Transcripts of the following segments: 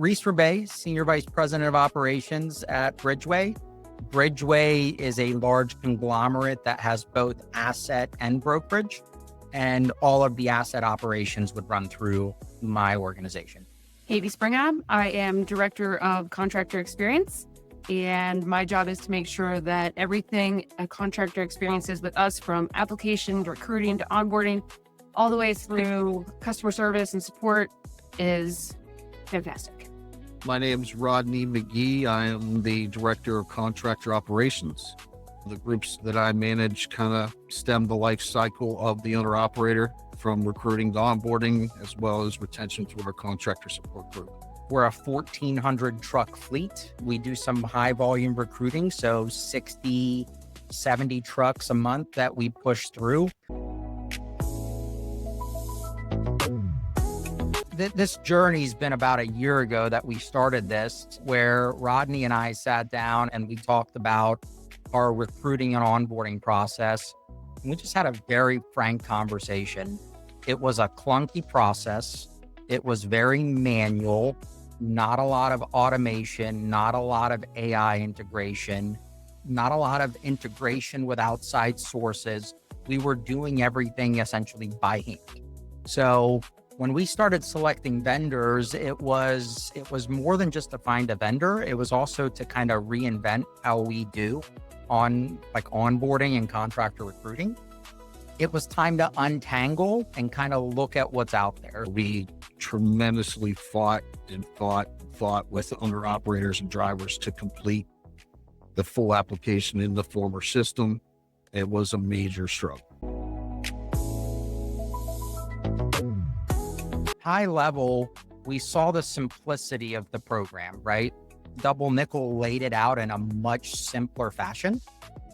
Reese Ryabyy, Senior Vice President of Operations at Bridgeway. Bridgeway is a large conglomerate that has both asset and brokerage, and all of the asset operations would run through my organization. Katie Springob. I am Director of Contractor Experience, and my job is to make sure that everything a contractor experiences with us, from application to recruiting to onboarding, all the way through customer service and support, is fantastic. My name is Rodney McGee. I am the Director of Contractor Operations. The groups that I manage kind of stem the life cycle of the owner-operator, from recruiting to onboarding, as well as retention through our contractor support group. We're a 1,400 truck fleet. We do some high volume recruiting, so 60, 70 trucks a month that we push through. This journey's been about a year ago that we started this, where Rodney and I sat down and we talked about our recruiting and onboarding process. And we just had a very frank conversation. It was a clunky process. It was very manual, not a lot of automation, not a lot of AI integration, not a lot of integration with outside sources. We were doing everything essentially by hand. So when we started selecting vendors, it was more than just to find a vendor. It was also to kind of reinvent how we do on onboarding and contractor recruiting. It was time to untangle and kind of look at what's out there. We tremendously fought with owner operators and drivers to complete the full application in the former system. It was a major struggle. High level, we saw the simplicity of the program, right? Double Nickel laid it out in a much simpler fashion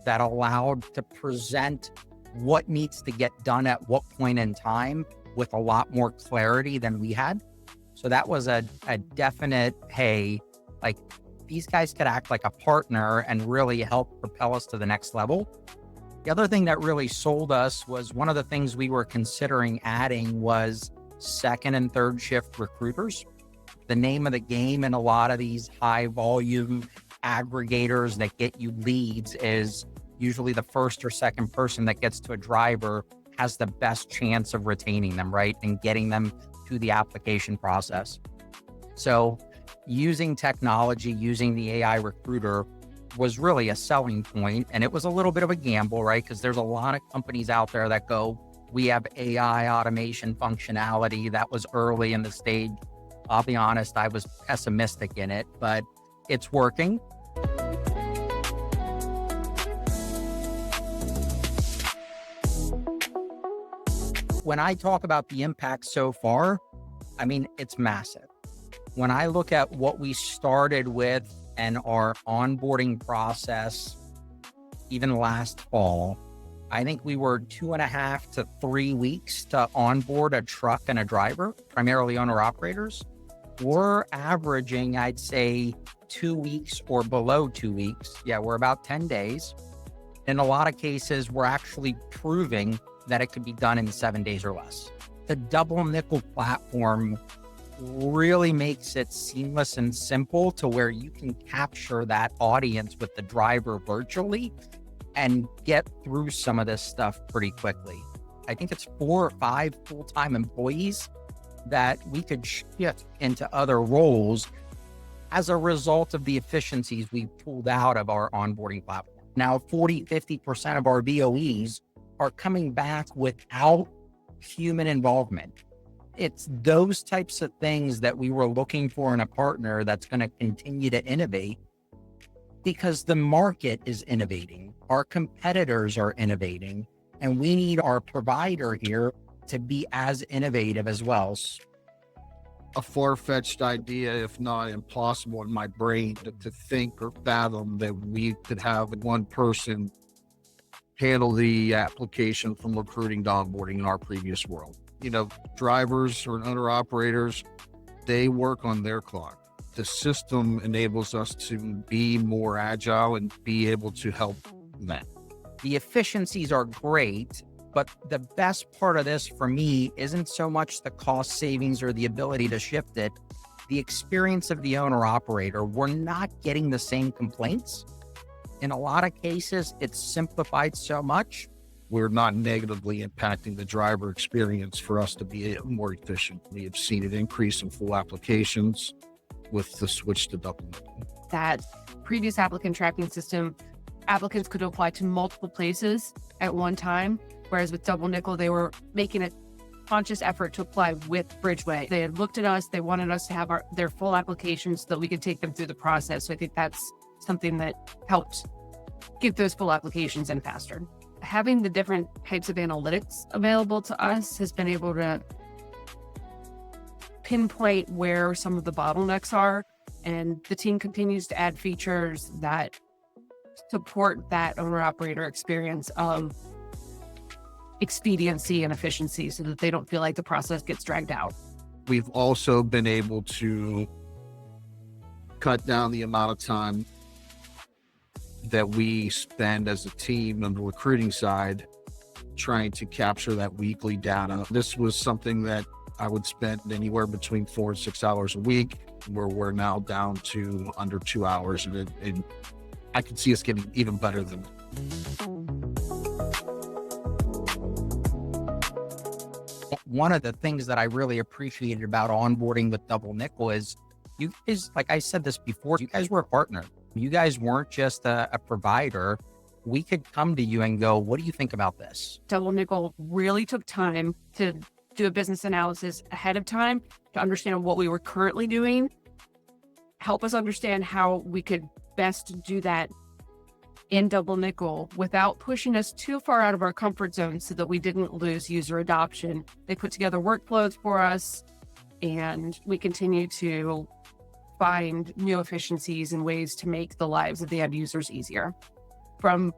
that allowed to present what needs to get done at what point in time with a lot more clarity than we had. So that was a definite, hey, like, these guys could act like a partner and really help propel us to the next level. The other thing that really sold us was, one of the things we were considering adding was second and third shift recruiters. The name of the game in a lot of these high volume aggregators that get you leads is usually the first or second person that gets to a driver has the best chance of retaining them, right? And getting them through the application process. So using technology, using the AI recruiter was really a selling point. And it was a little bit of a gamble, right? Because there's a lot of companies out there that go, we have AI automation functionality. That was early in the stage. I'll be honest, I was pessimistic in it, but it's working. When I talk about the impact so far, I mean, it's massive. When I look at what we started with and our onboarding process, even last fall, I think we were 2.5 to 3 weeks to onboard a truck and a driver, primarily owner operators. We're averaging, I'd say, 2 weeks or below 2 weeks. Yeah, we're about 10 days. In a lot of cases, we're actually proving that it could be done in 7 days or less. The Double Nickel platform really makes it seamless and simple to where you can capture that audience with the driver virtually and get through some of this stuff pretty quickly. I think it's 4 or 5 full-time employees that we could shift into other roles as a result of the efficiencies we pulled out of our onboarding platform. Now, 40-50% of our VOEs are coming back without human involvement. It's those types of things that we were looking for in a partner that's going to continue to innovate, because the market is innovating. Our competitors are innovating, and we need our provider here to be as innovative as well. A far-fetched idea, if not impossible in my brain, to think or fathom that we could have one person handle the application from recruiting to onboarding in our previous world. You know, drivers or owner operators, they work on their clock. The system enables us to be more agile and be able to help them. The efficiencies are great, but the best part of this for me isn't so much the cost savings or the ability to shift it. the experience of the owner operator, we're not getting the same complaints. In a lot of cases, it's simplified so much. We're not negatively impacting the driver experience for us to be more efficient. We have seen an increase in full applications with the switch to double nickel. That previous applicant tracking system, applicants could apply to multiple places at one time, whereas with double nickel, they were making a conscious effort to apply with Bridgeway. They had looked at us, they wanted us to have their full applications so that we could take them through the process. So I think that's something that helped get those full applications in faster. Having the different types of analytics available to us has been able to pinpoint where some of the bottlenecks are, and the team continues to add features that support that owner-operator experience of expediency and efficiency so that they don't feel like the process gets dragged out. We've also been able to cut down the amount of time that we spend as a team on the recruiting side trying to capture that weekly data. This was something that I would spend anywhere between 4 and 6 hours a week, where we're now down to under 2 hours. And I could see us getting even better than that. One of the things that I really appreciated about onboarding with double nickel is you guys, like I said this before, you guys were a partner. You guys weren't just a provider. We could come to you and go, what do you think about this? Double nickel really took time to do a business analysis ahead of time to understand what we were currently doing, help us understand how we could best do that in double nickel without pushing us too far out of our comfort zone so that we didn't lose user adoption. They put together workflows for us, and we continue to find new efficiencies and ways to make the lives of the end users easier. From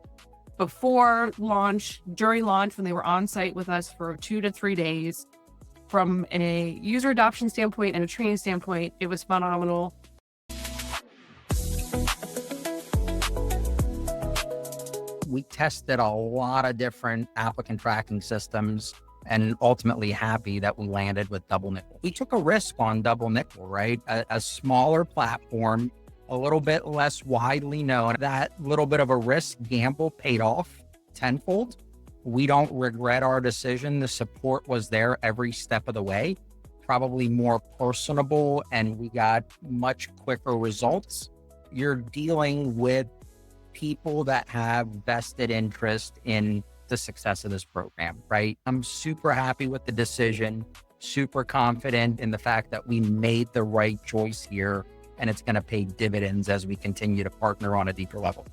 before launch, during launch, when they were on site with us for 2 to 3 days, from a user adoption standpoint and a training standpoint, it was phenomenal. We tested a lot of different applicant tracking systems and ultimately happy that we landed with double nickel. We took a risk on double nickel, right? A smaller platform, a little bit less widely known. That little bit of a risk gamble paid off tenfold. We don't regret our decision. The support was there every step of the way, probably more personable, and we got much quicker results. You're dealing with people that have vested interest in the success of this program, right? I'm super happy with the decision, super confident in the fact that we made the right choice here, and it's going to pay dividends as we continue to partner on a deeper level.